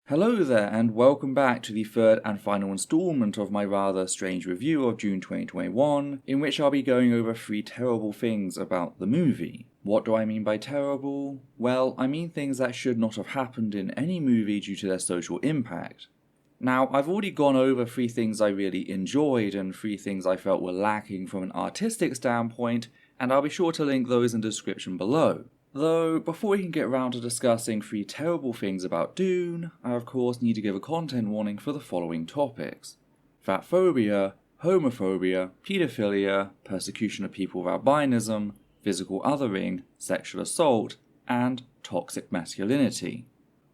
Hello there, and welcome back to the third and final installment of my rather strange review of Dune 2021, in which I'll be going over 3 terrible things about the movie. What do I mean by terrible? Well, I mean things that should not have happened in any movie due to their social impact. Now, I've already gone over 3 things I really enjoyed and 3 things I felt were lacking from an artistic standpoint, and I'll be sure to link those in the description below. Though, before we can get around to discussing 3 terrible things about Dune, I of course need to give a content warning for the following topics: fatphobia, homophobia, paedophilia, persecution of people with albinism, physical othering, sexual assault, and toxic masculinity.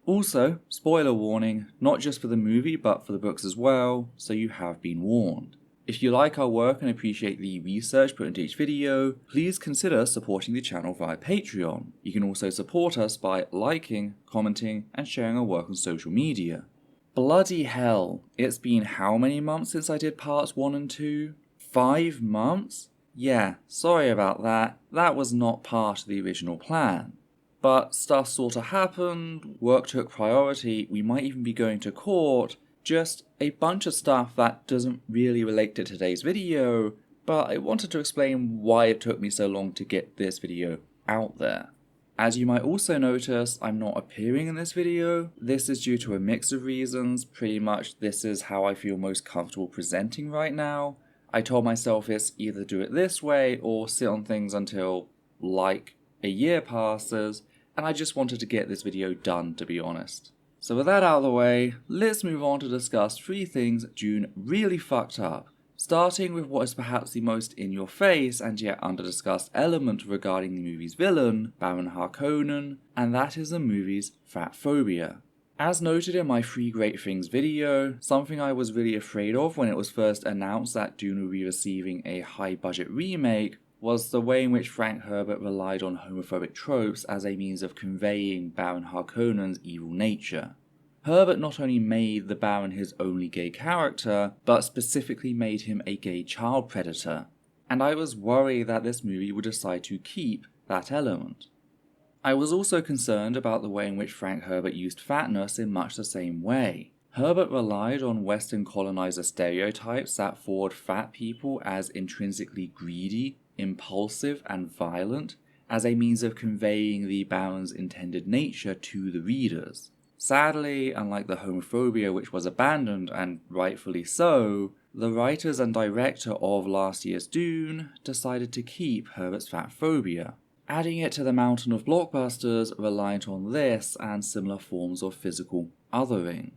Also, spoiler warning, not just for the movie but for the books as well, so you have been warned. If you like our work and appreciate the research put into each video, please consider supporting the channel via Patreon. You can also support us by liking, commenting, and sharing our work on social media. Bloody hell, it's been how many months since I did parts 1 and 2? 5 months? Yeah, sorry about that, that was not part of the original plan. But stuff sorta happened, work took priority, we might even be going to court. Just a bunch of stuff that doesn't really relate to today's video, but I wanted to explain why it took me so long to get this video out there. As you might also notice, I'm not appearing in this video. This is due to a mix of reasons. Pretty much this is how I feel most comfortable presenting right now. I told myself it's either do it this way or sit on things until like a year passes, and I just wanted to get this video done, to be honest. So with that out of the way, let's move on to discuss 3 things Dune really fucked up, starting with what is perhaps the most in-your-face and yet under-discussed element regarding the movie's villain, Baron Harkonnen, and that is the movie's fatphobia. As noted in my 3 Great Things video, something I was really afraid of when it was first announced that Dune would be receiving a high-budget remake was the way in which Frank Herbert relied on homophobic tropes as a means of conveying Baron Harkonnen's evil nature. Herbert not only made the Baron his only gay character, but specifically made him a gay child predator, and I was worried that this movie would decide to keep that element. I was also concerned about the way in which Frank Herbert used fatness in much the same way. Herbert relied on Western colonizer stereotypes that forward fat people as intrinsically greedy, impulsive, and violent as a means of conveying the Baron's intended nature to the readers. Sadly, unlike the homophobia which was abandoned, and rightfully so, the writers and director of last year's Dune decided to keep Herbert's fatphobia, adding it to the mountain of blockbusters reliant on this and similar forms of physical othering.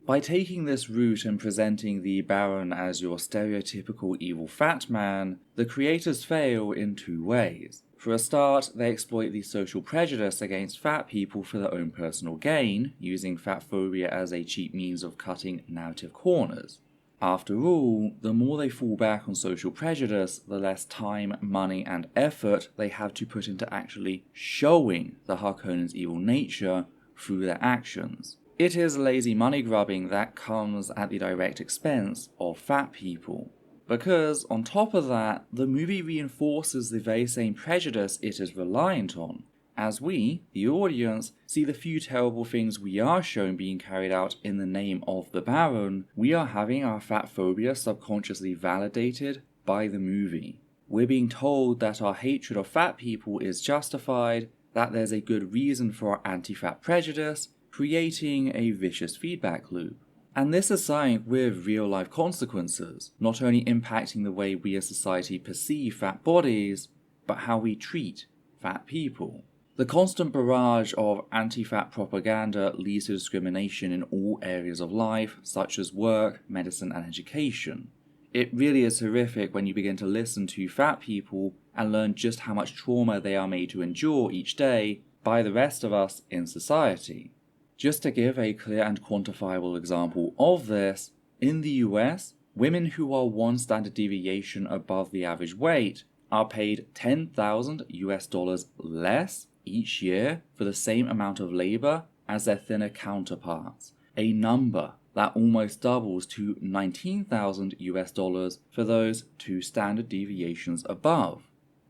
By taking this route and presenting the Baron as your stereotypical evil fat man, the creators fail in 2 ways. For a start, they exploit the social prejudice against fat people for their own personal gain, using fatphobia as a cheap means of cutting narrative corners. After all, the more they fall back on social prejudice, the less time, money, and effort they have to put into actually showing the Harkonnens' evil nature through their actions. It is lazy money grubbing that comes at the direct expense of fat people. Because, on top of that, the movie reinforces the very same prejudice it is reliant on, as we, the audience, see the few terrible things we are shown being carried out in the name of the Baron. We are having our fatphobia subconsciously validated by the movie. We're being told that our hatred of fat people is justified, that there's a good reason for our anti-fat prejudice, creating a vicious feedback loop. And this is something with real-life consequences, not only impacting the way we as society perceive fat bodies, but how we treat fat people. The constant barrage of anti-fat propaganda leads to discrimination in all areas of life, such as work, medicine, and education. It really is horrific when you begin to listen to fat people and learn just how much trauma they are made to endure each day by the rest of us in society. Just to give a clear and quantifiable example of this, in the US, women who are 1 standard deviation above the average weight are paid $10,000 less each year for the same amount of labor as their thinner counterparts, a number that almost doubles to $19,000 for those 2 standard deviations above.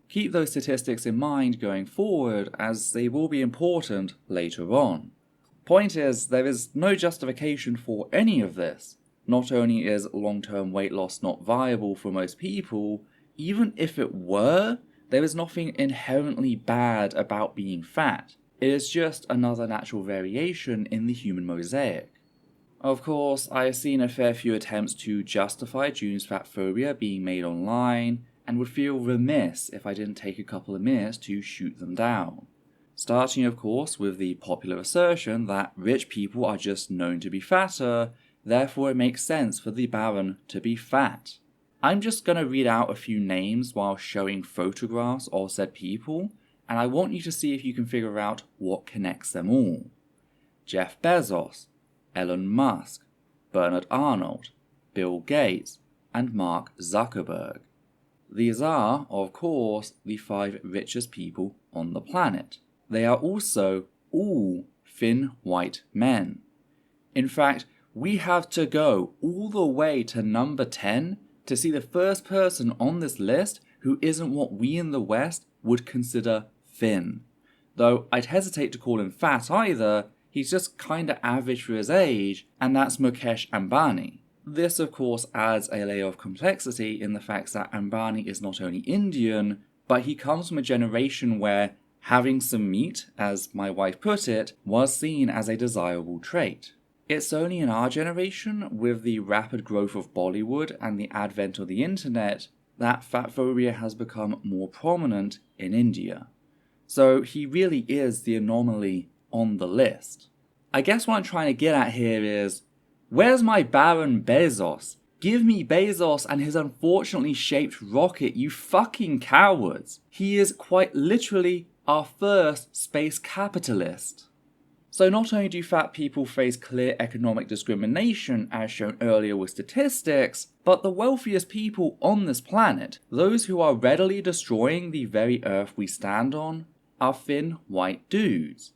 Keep those statistics in mind going forward, as they will be important later on. Point is, there is no justification for any of this. Not only is long-term weight loss not viable for most people, even if it were, there is nothing inherently bad about being fat. It is just another natural variation in the human mosaic. Of course, I have seen a fair few attempts to justify Dune's fat phobia being made online, and would feel remiss if I didn't take a couple of minutes to shoot them down. Starting, of course, with the popular assertion that rich people are just known to be fatter, therefore it makes sense for the Baron to be fat. I'm just going to read out a few names while showing photographs of said people, and I want you to see if you can figure out what connects them all. Jeff Bezos, Elon Musk, Bernard Arnold, Bill Gates, and Mark Zuckerberg. These are, of course, the 5 richest people on the planet. They are also all thin white men. In fact, we have to go all the way to number 10 to see the first person on this list who isn't what we in the West would consider thin. Though I'd hesitate to call him fat either, he's just kinda average for his age, and that's Mukesh Ambani. This of course adds a layer of complexity in the fact that Ambani is not only Indian, but he comes from a generation where having some meat, as my wife put it, was seen as a desirable trait. It's only in our generation, with the rapid growth of Bollywood and the advent of the internet, that fat phobia has become more prominent in India. So he really is the anomaly on the list. I guess what I'm trying to get at here is, where's my Baron Bezos? Give me Bezos and his unfortunately shaped rocket, you fucking cowards. He is quite literally our first space capitalist. So not only do fat people face clear economic discrimination as shown earlier with statistics, but the wealthiest people on this planet, those who are readily destroying the very earth we stand on, are thin white dudes.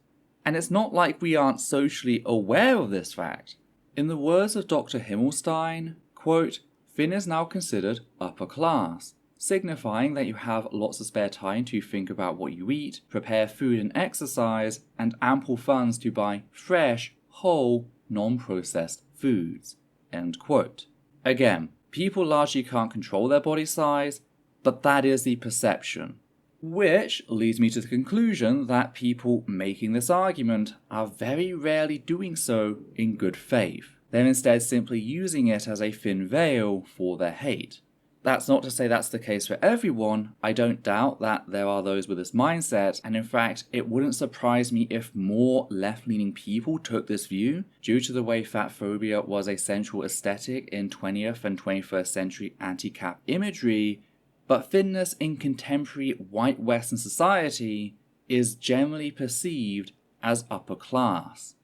And it's not like we aren't socially aware of this fact. In the words of Dr. Himmelstein, quote, "Thin is now considered upper class, signifying that you have lots of spare time to think about what you eat, prepare food and exercise, and ample funds to buy fresh, whole, non-processed foods." End quote. Again, people largely can't control their body size, but that is the perception. Which leads me to the conclusion that people making this argument are very rarely doing so in good faith. They're instead simply using it as a thin veil for their hate. That's not to say that's the case for everyone. I don't doubt that there are those with this mindset, and in fact, it wouldn't surprise me if more left-leaning people took this view, due to the way fat phobia was a central aesthetic in 20th and 21st century anti-cap imagery, but thinness in contemporary white Western society is generally perceived as upper class.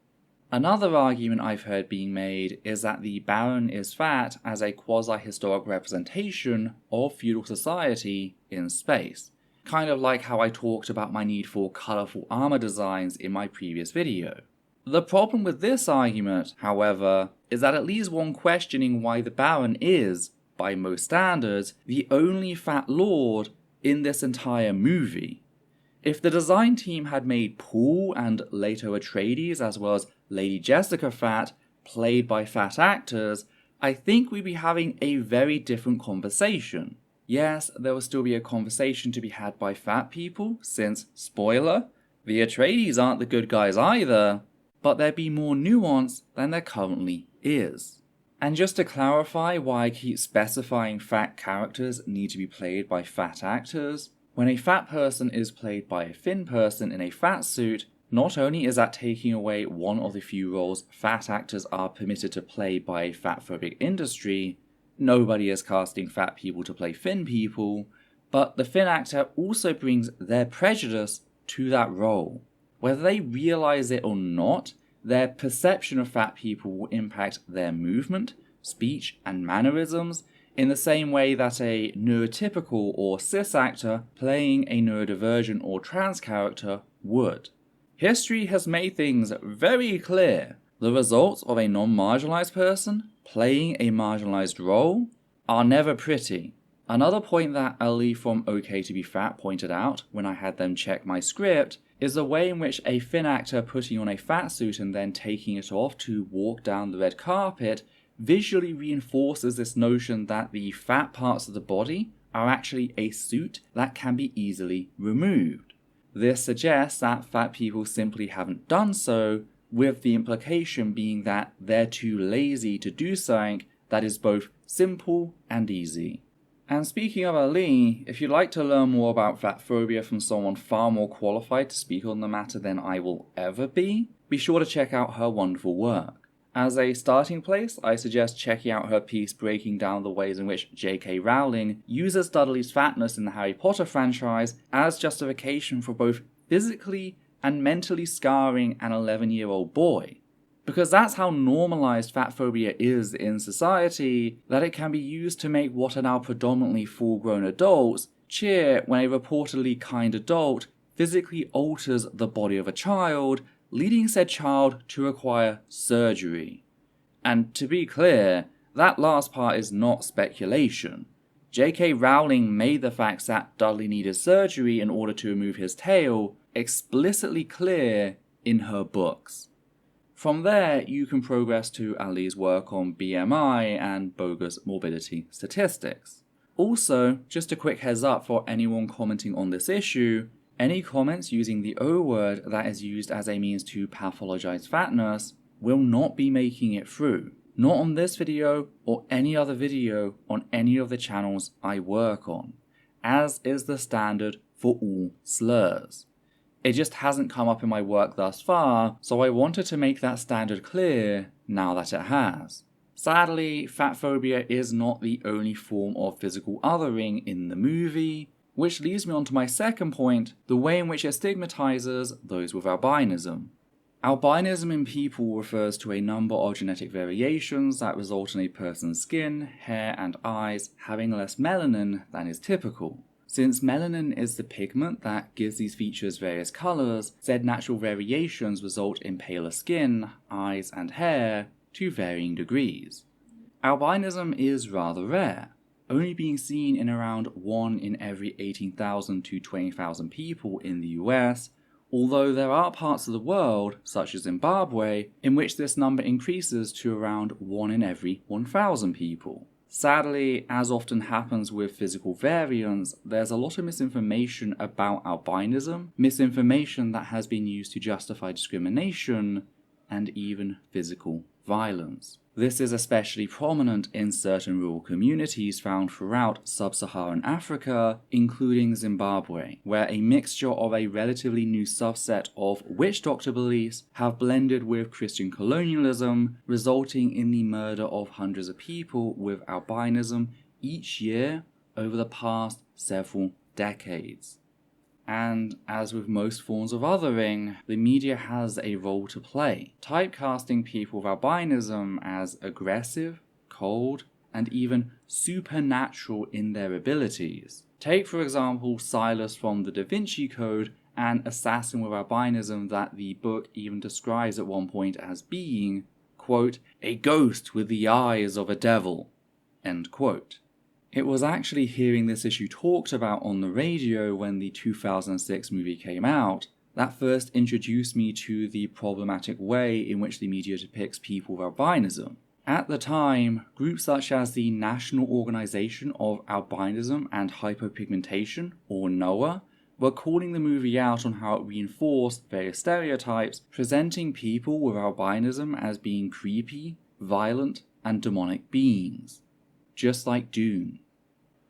Another argument I've heard being made is that the Baron is fat as a quasi-historic representation of feudal society in space, kind of like how I talked about my need for colourful armour designs in my previous video. The problem with this argument, however, is that it leaves one questioning why the Baron is, by most standards, the only fat lord in this entire movie. If the design team had made Paul and Leto Atreides as well as Lady Jessica fat, played by fat actors, I think we'd be having a very different conversation. Yes, there will still be a conversation to be had by fat people, since, spoiler, the Atreides aren't the good guys either, but there'd be more nuance than there currently is. And just to clarify why I keep specifying fat characters need to be played by fat actors, when a fat person is played by a thin person in a fat suit, not only is that taking away one of the few roles fat actors are permitted to play by a fatphobic industry, nobody is casting fat people to play thin people, but the thin actor also brings their prejudice to that role. Whether they realize it or not, their perception of fat people will impact their movement, speech, and mannerisms in the same way that a neurotypical or cis actor playing a neurodivergent or trans character would. History has made things very clear. The results of a non-marginalized person playing a marginalized role are never pretty. Another point that Ali from OK to be Fat pointed out when I had them check my script is the way in which a thin actor putting on a fat suit and then taking it off to walk down the red carpet visually reinforces this notion that the fat parts of the body are actually a suit that can be easily removed. This suggests that fat people simply haven't done so, with the implication being that they're too lazy to do something that is both simple and easy. And speaking of Ali, if you'd like to learn more about fatphobia from someone far more qualified to speak on the matter than I will ever be sure to check out her wonderful work. As a starting place, I suggest checking out her piece breaking down the ways in which J.K. Rowling uses Dudley's fatness in the Harry Potter franchise as justification for both physically and mentally scarring an 11-year-old boy. Because that's how normalized fatphobia is in society, that it can be used to make what are now predominantly full-grown adults cheer when a reportedly kind adult physically alters the body of a child, leading said child to require surgery. And to be clear, that last part is not speculation. J.K. Rowling made the fact that Dudley needed surgery in order to remove his tail explicitly clear in her books. From there, you can progress to Ali's work on BMI and bogus morbidity statistics. Also, just a quick heads up for anyone commenting on this issue, any comments using the O word that is used as a means to pathologize fatness will not be making it through. Not on this video or any other video on any of the channels I work on, as is the standard for all slurs. It just hasn't come up in my work thus far, so I wanted to make that standard clear now that it has. Sadly, fatphobia is not the only form of physical othering in the movie, which leads me on to my second point, the way in which it stigmatizes those with albinism. Albinism in people refers to a number of genetic variations that result in a person's skin, hair, and eyes having less melanin than is typical. Since melanin is the pigment that gives these features various colours, said natural variations result in paler skin, eyes, and hair to varying degrees. Albinism is rather rare, only being seen in around 1 in every 18,000 to 20,000 people in the US, although there are parts of the world, such as Zimbabwe, in which this number increases to around 1 in every 1,000 people. Sadly, as often happens with physical variants, there's a lot of misinformation about albinism, misinformation that has been used to justify discrimination, and even physical violence. This is especially prominent in certain rural communities found throughout sub-Saharan Africa, including Zimbabwe, where a mixture of a relatively new subset of witch doctor beliefs have blended with Christian colonialism, resulting in the murder of hundreds of people with albinism each year over the past several decades. And as with most forms of othering, the media has a role to play, typecasting people with albinism as aggressive, cold, and even supernatural in their abilities. Take for example Silas from the Da Vinci Code, an assassin with albinism that the book even describes at one point as being, quote, a ghost with the eyes of a devil, end quote. It was actually hearing this issue talked about on the radio when the 2006 movie came out that first introduced me to the problematic way in which the media depicts people with albinism. At the time, groups such as the National Organization of Albinism and Hypopigmentation, or NOAA, were calling the movie out on how it reinforced various stereotypes, presenting people with albinism as being creepy, violent, and demonic beings. Just like Dune.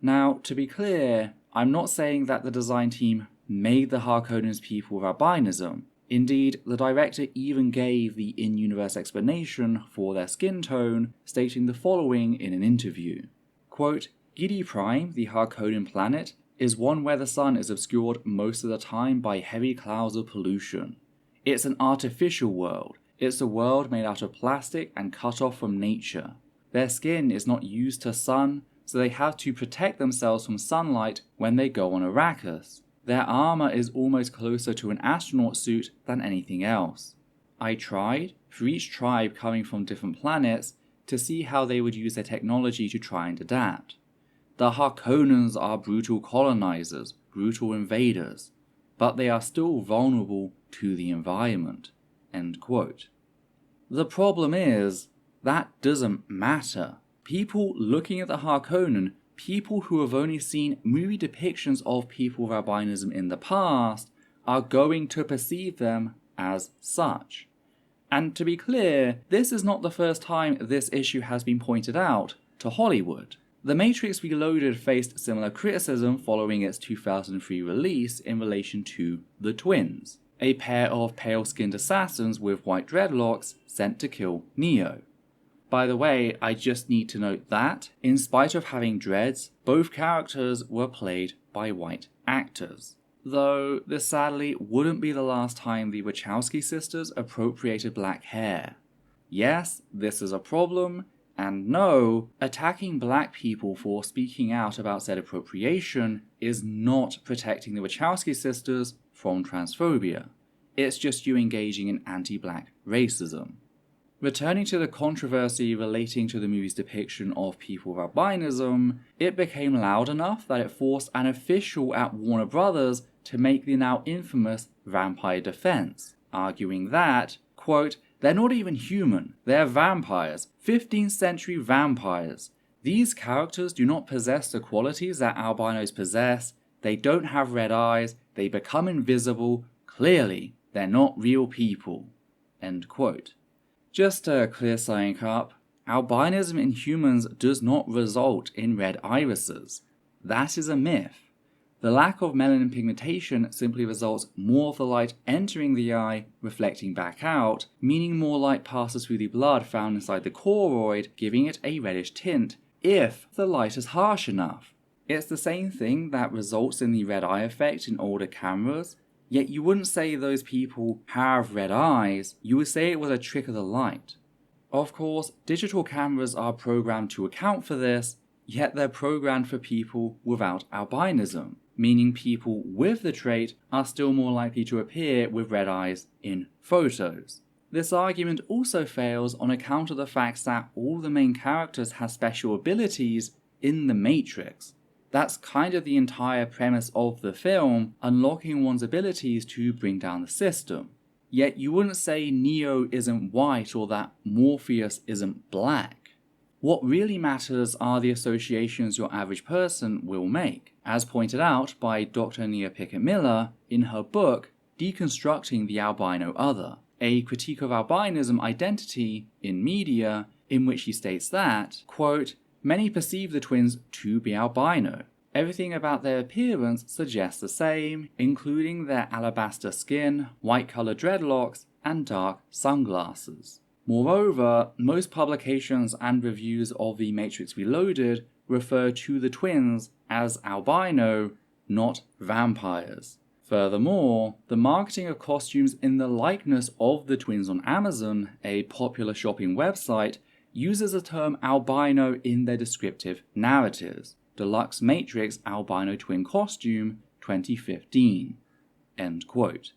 Now, to be clear, I'm not saying that the design team made the Harkonnens people with albinism. Indeed, the director even gave the in-universe explanation for their skin tone, stating the following in an interview. Quote, Gidi Prime, the Harkonnen planet, is one where the sun is obscured most of the time by heavy clouds of pollution. It's an artificial world. It's a world made out of plastic and cut off from nature. Their skin is not used to sun, so they have to protect themselves from sunlight when they go on Arrakis. Their armor is almost closer to an astronaut suit than anything else. I tried, for each tribe coming from different planets, to see how they would use their technology to try and adapt. The Harkonnens are brutal colonizers, brutal invaders. but they are still vulnerable to the environment." End quote. The problem is, that doesn't matter. People looking at the Harkonnen, people who have only seen movie depictions of people with albinism in the past, are going to perceive them as such. And to be clear, this is not the first time this issue has been pointed out to Hollywood. The Matrix Reloaded faced similar criticism following its 2003 release in relation to the twins, a pair of pale-skinned assassins with white dreadlocks sent to kill Neo. By the way, I just need to note that, in spite of having dreads, both characters were played by white actors. Though this sadly wouldn't be the last time the Wachowski sisters appropriated black hair. Yes, this is a problem, and no, attacking black people for speaking out about said appropriation is not protecting the Wachowski sisters from transphobia. It's just you engaging in anti-black racism. Returning to the controversy relating to the movie's depiction of people with albinism, it became loud enough that it forced an official at Warner Brothers to make the now infamous vampire defense, arguing that, quote, "They're not even human, they're vampires, 15th century vampires. These characters do not possess the qualities that albinos possess, they don't have red eyes, they become invisible, clearly, they're not real people." End quote. Just to clear something up, albinism in humans does not result in red irises. That is a myth. The lack of melanin pigmentation simply results more of the light entering the eye, reflecting back out, meaning more light passes through the blood found inside the choroid, giving it a reddish tint, if the light is harsh enough. It's the same thing that results in the red eye effect in older cameras, yet you wouldn't say those people have red eyes, you would say it was a trick of the light. Of course, digital cameras are programmed to account for this, yet they're programmed for people without albinism, meaning people with the trait are still more likely to appear with red eyes in photos. This argument also fails on account of the fact that all the main characters have special abilities in the Matrix. That's kind of the entire premise of the film, unlocking one's abilities to bring down the system. Yet you wouldn't say Neo isn't white or that Morpheus isn't black. What really matters are the associations your average person will make, as pointed out by Dr. Nia Pickett-Miller in her book Deconstructing the Albino Other, a critique of albinism identity in media, in which she states that, quote, "Many perceive the twins to be albino. Everything about their appearance suggests the same, including their alabaster skin, white-colored dreadlocks, and dark sunglasses." Moreover, most publications and reviews of The Matrix Reloaded refer to the twins as albino, not vampires. Furthermore, the marketing of costumes in the likeness of the twins on Amazon, a popular shopping website, uses the term albino in their descriptive narratives. Deluxe Matrix Albino Twin Costume 2015. End quote.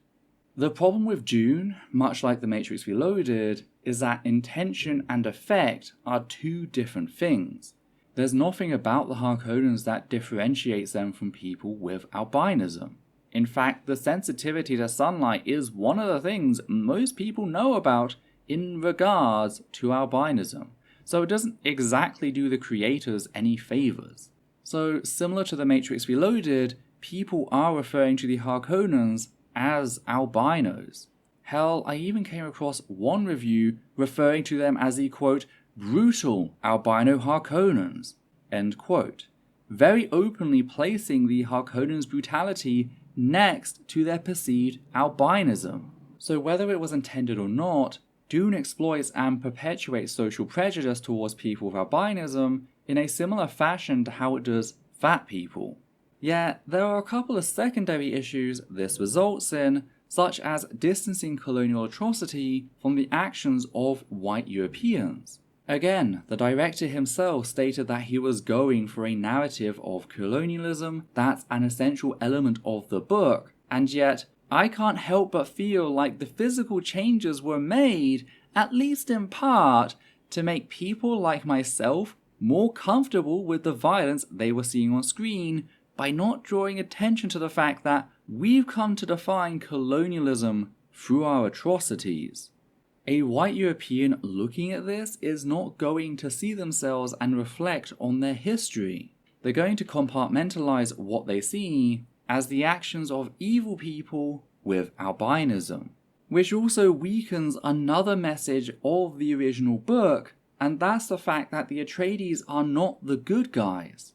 The problem with Dune, much like The Matrix Reloaded, is that intention and effect are two different things. There's nothing about the Harkonnens that differentiates them from people with albinism. In fact, the sensitivity to sunlight is one of the things most people know about in regards to albinism, so it doesn't exactly do the creators any favors. So, similar to The Matrix Reloaded, people are referring to the Harkonnens as albinos. Hell, I even came across one review referring to them as the, quote, brutal albino Harkonnens, end quote, very openly placing the Harkonnens' brutality next to their perceived albinism. So whether it was intended or not, Dune exploits and perpetuates social prejudice towards people with albinism in a similar fashion to how it does fat people. Yet, there are a couple of secondary issues this results in, such as distancing colonial atrocity from the actions of white Europeans. Again, the director himself stated that he was going for a narrative of colonialism that's an essential element of the book, and yet, I can't help but feel like the physical changes were made, at least in part, to make people like myself more comfortable with the violence they were seeing on screen, by not drawing attention to the fact that we've come to define colonialism through our atrocities. A white European looking at this is not going to see themselves and reflect on their history. They're going to compartmentalize what they see as the actions of evil people with albinism, which also weakens another message of the original book, and that's the fact that the Atreides are not the good guys.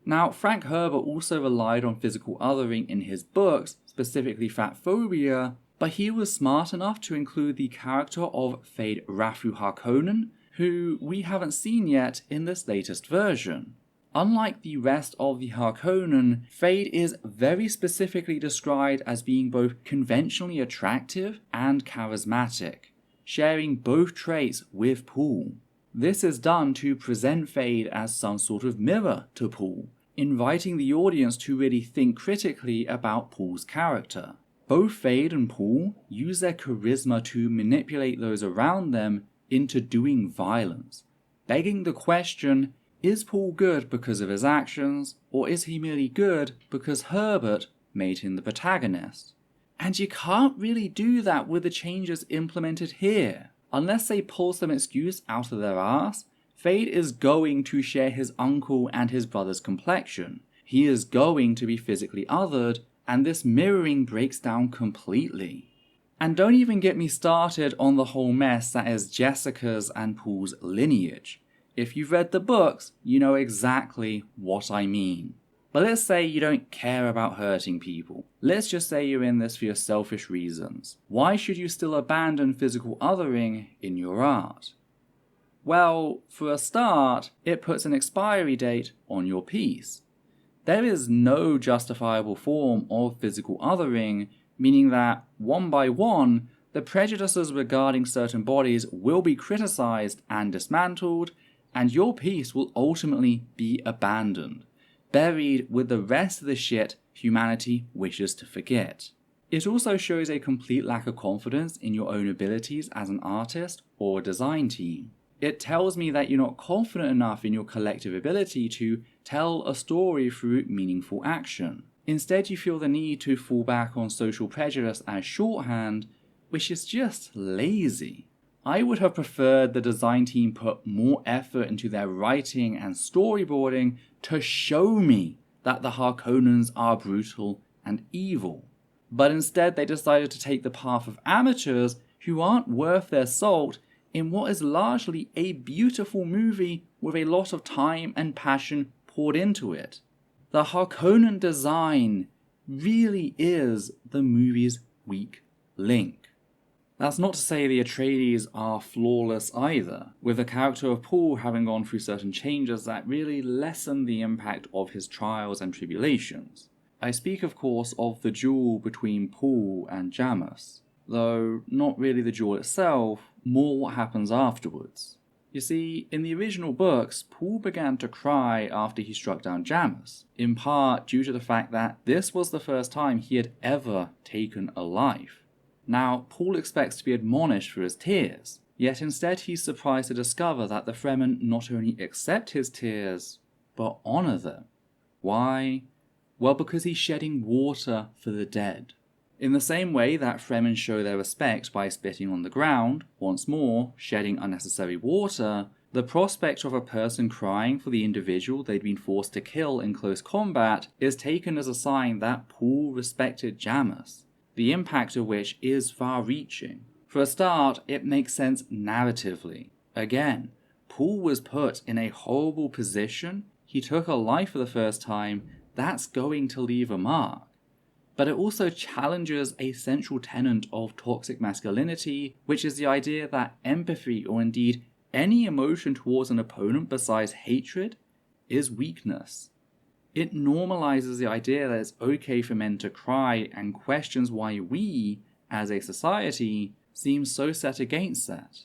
Now, Frank Herbert also relied on physical othering in his books, specifically Fatphobia, but he was smart enough to include the character of Fade Rafu Harkonnen, who we haven't seen yet in this latest version. Unlike the rest of the Harkonnen, Fade is very specifically described as being both conventionally attractive and charismatic, sharing both traits with Paul. This is done to present Fade as some sort of mirror to Paul, inviting the audience to really think critically about Paul's character. Both Fade and Paul use their charisma to manipulate those around them into doing violence, begging the question, is Paul good because of his actions, or is he merely good because Herbert made him the protagonist? And you can't really do that with the changes implemented here. Unless they pull some excuse out of their ass, Fade is going to share his uncle and his brother's complexion. He is going to be physically othered, and this mirroring breaks down completely. And don't even get me started on the whole mess that is Jessica's and Paul's lineage. If you've read the books, you know exactly what I mean. But let's say you don't care about hurting people. Let's just say you're in this for your selfish reasons. Why should you still abandon physical othering in your art? Well, for a start, it puts an expiry date on your piece. There is no justifiable form of physical othering, meaning that, one by one, the prejudices regarding certain bodies will be criticized and dismantled, and your piece will ultimately be abandoned, buried with the rest of the shit humanity wishes to forget. It also shows a complete lack of confidence in your own abilities as an artist or design team. It tells me that you're not confident enough in your collective ability to tell a story through meaningful action. Instead, you feel the need to fall back on social prejudice as shorthand, which is just lazy. I would have preferred the design team put more effort into their writing and storyboarding to show me that the Harkonnens are brutal and evil. But instead they decided to take the path of amateurs who aren't worth their salt in what is largely a beautiful movie with a lot of time and passion poured into it. The Harkonnen design really is the movie's weak link. That's not to say the Atreides are flawless either, with the character of Paul having gone through certain changes that really lessen the impact of his trials and tribulations. I speak of course of the duel between Paul and Jamis, though not really the duel itself, more what happens afterwards. You see, in the original books, Paul began to cry after he struck down Jamis, in part due to the fact that this was the first time he had ever taken a life. Now, Paul expects to be admonished for his tears, yet instead he's surprised to discover that the Fremen not only accept his tears, but honour them. Why? Well, because he's shedding water for the dead. In the same way that Fremen show their respect by spitting on the ground, once more, shedding unnecessary water, the prospect of a person crying for the individual they'd been forced to kill in close combat is taken as a sign that Paul respected Jamis, the impact of which is far-reaching. For a start, it makes sense narratively. Again, Paul was put in a horrible position, he took a life for the first time, that's going to leave a mark. But it also challenges a central tenet of toxic masculinity, which is the idea that empathy, or indeed any emotion towards an opponent besides hatred, is weakness. It normalizes the idea that it's okay for men to cry and questions why we, as a society, seem so set against that.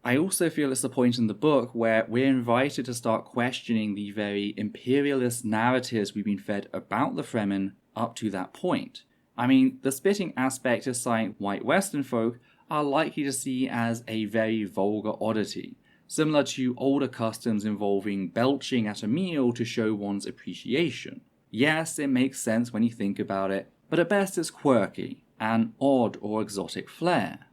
I also feel it's the point in the book where we're invited to start questioning the very imperialist narratives we've been fed about the Fremen up to that point. I mean, the spitting aspect is something white Western folk are likely to see as a very vulgar oddity, similar to older customs involving belching at a meal to show one's appreciation. Yes, it makes sense when you think about it, but at best it's quirky, an odd or exotic flair.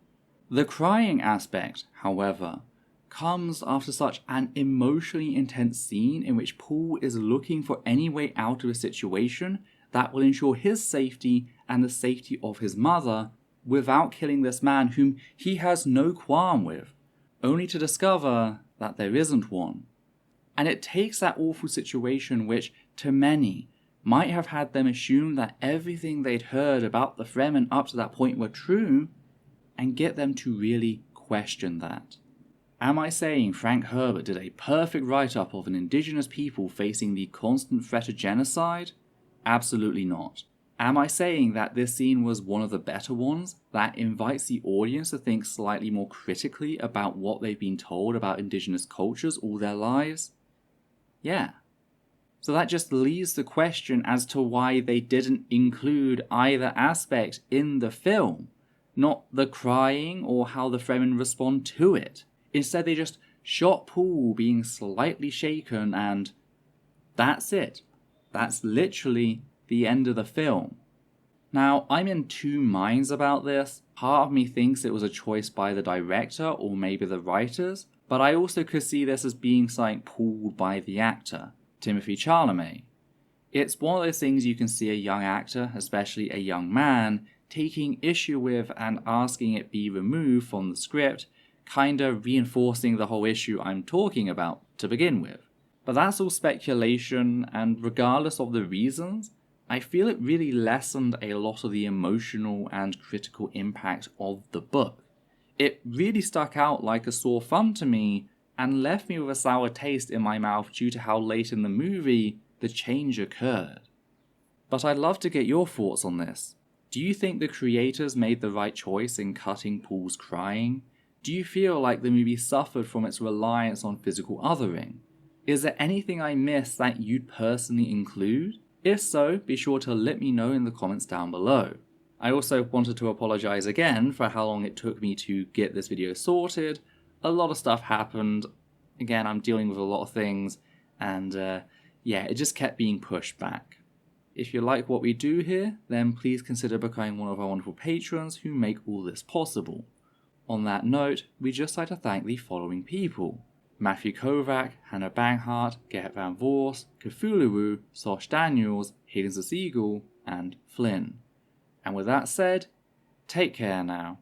The crying aspect, however, comes after such an emotionally intense scene in which Paul is looking for any way out of a situation that will ensure his safety and the safety of his mother without killing this man whom he has no qualm with, only to discover that there isn't one. And it takes that awful situation which, to many, might have had them assume that everything they'd heard about the Fremen up to that point were true, and get them to really question that. Am I saying Frank Herbert did a perfect write-up of an indigenous people facing the constant threat of genocide? Absolutely not. Am I saying that this scene was one of the better ones that invites the audience to think slightly more critically about what they've been told about indigenous cultures all their lives? Yeah. So that just leaves the question as to why they didn't include either aspect in the film. Not the crying or how the Fremen respond to it. Instead they just shot Paul being slightly shaken and that's it. That's literally the end of the film. Now, I'm in two minds about this. Part of me thinks it was a choice by the director or maybe the writers, but I also could see this as being something pulled by the actor, Timothée Chalamet. It's one of those things you can see a young actor, especially a young man, taking issue with and asking it be removed from the script, kinda reinforcing the whole issue I'm talking about to begin with. But that's all speculation, and regardless of the reasons, I feel it really lessened a lot of the emotional and critical impact of the book. It really stuck out like a sore thumb to me, and left me with a sour taste in my mouth due to how late in the movie the change occurred. But I'd love to get your thoughts on this. Do you think the creators made the right choice in cutting Paul's crying? Do you feel like the movie suffered from its reliance on physical othering? Is there anything I missed that you'd personally include? If so, be sure to let me know in the comments down below. I also wanted to apologize again for how long it took me to get this video sorted. A lot of stuff happened. Again, I'm dealing with a lot of things, and yeah, it just kept being pushed back. If you like what we do here, then please consider becoming one of our wonderful patrons who make all this possible. On that note, we'd just like to thank the following people: Matthew Kovac, Hannah Banghart, Gerrit Van Voors, Cthulhu, Sosh Daniels, Hayden the Seagull, and Flynn. And with that said, take care now.